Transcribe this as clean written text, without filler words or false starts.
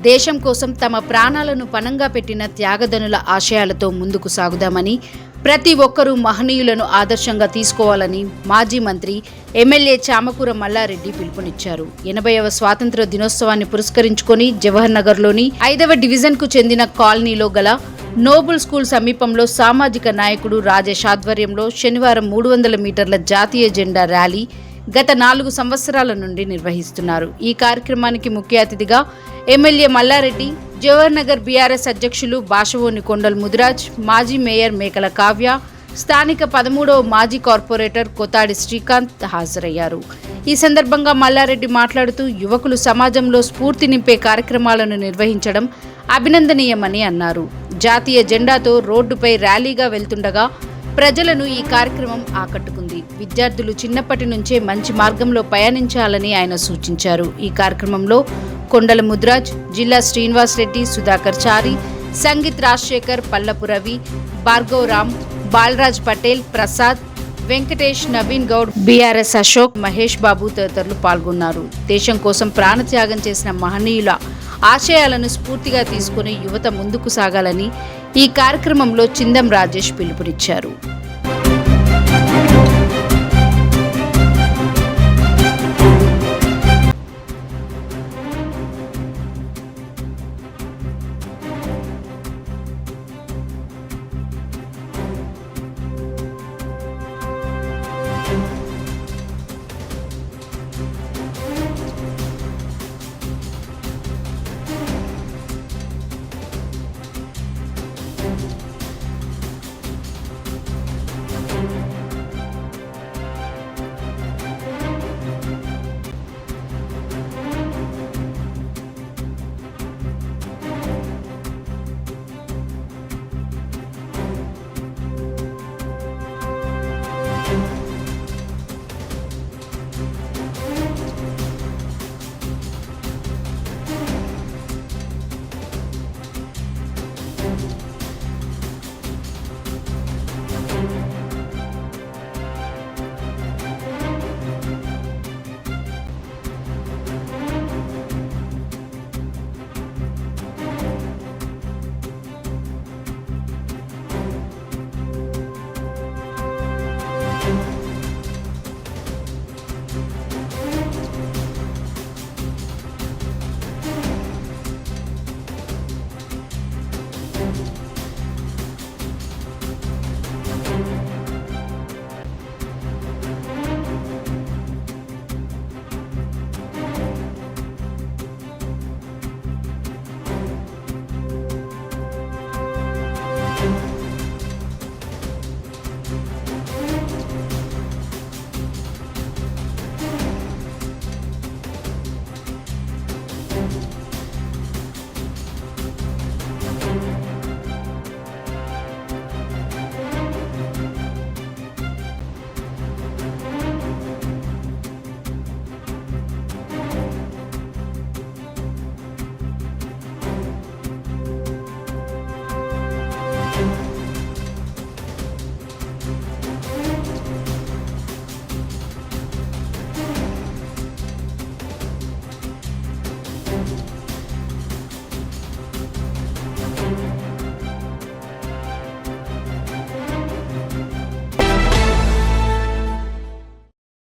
దేశం కోసం తమ ప్రాణాలను పణంగా పెట్టిన త్యాగధనుల ఆశయాలతో ముందుకు సాగుదామని, ప్రతి ఒక్కరూ మహనీయులను ఆదర్శంగా తీసుకోవాలని మాజీ మంత్రి ఎమ్మెల్యే చామకూర మల్లారెడ్డి పిలుపునిచ్చారు. 80వ స్వాతంత్ర దినోత్సవాన్ని పురస్కరించుకొని జవహర్ నగర్లోని 5వ డివిజన్కు చెందిన కాలనీలో గల నోబుల్ స్కూల్ సమీపంలో సామాజిక నాయకుడు రాజేష్ ఆధ్వర్యంలో శనివారం 300 మీటర్ల జాతీయ జెండా ర్యాలీ గత 4 సంవత్సరాల నుండి నిర్వహిస్తున్నారు. ఈ కార్యక్రమానికి ముఖ్య అతిథిగా ఎమ్మెల్యే మల్లారెడ్డి, జవహర్ నగర్ బీఆర్ఎస్ అధ్యక్షులు బాషవోని కొండల్ ముదిరాజ్, మాజీ మేయర్ మేకల కావ్య, స్థానిక 13వ మాజీ కార్పొరేటర్ కొతాడి శ్రీకాంత్ హాజరయ్యారు. ఈ సందర్భంగా మల్లారెడ్డి మాట్లాడుతూ యువకులు సమాజంలో స్ఫూర్తి నింపే కార్యక్రమాలను నిర్వహించడం అభినందనీయమని అన్నారు. జాతీయ జెండాతో రోడ్డుపై ర్యాలీగా వెళ్తుండగా ప్రజలను ఈ కార్యక్రమం ఆకట్టుకుంది. విద్యార్థులు చిన్నప్పటి నుంచే మంచి మార్గంలో పయనించాలని ఆయన సూచించారు. ఈ కార్యక్రమంలో కొండల ముద్రాజ్, జిల్లా శ్రీనివాస్ రెడ్డి, సుధాకర్ చారి, సంగీత్ రాజశేఖర్, పల్లపు రవి, భార్గవ్ రామ్, బాలరాజ్ పటేల్, ప్రసాద్, వెంకటేష్, నవీన్ గౌడ్, బీఆర్ఎస్ అశోక్, మహేష్ బాబు తదితరులు పాల్గొన్నారు. దేశం కోసం ప్రాణత్యాగం చేసిన మహనీయుల ఆశయాలను స్ఫూర్తిగా తీసుకుని యువత ముందుకు సాగాలని ఈ కార్యక్రమంలో చిందం రాజేష్ పిలుపునిచ్చారు.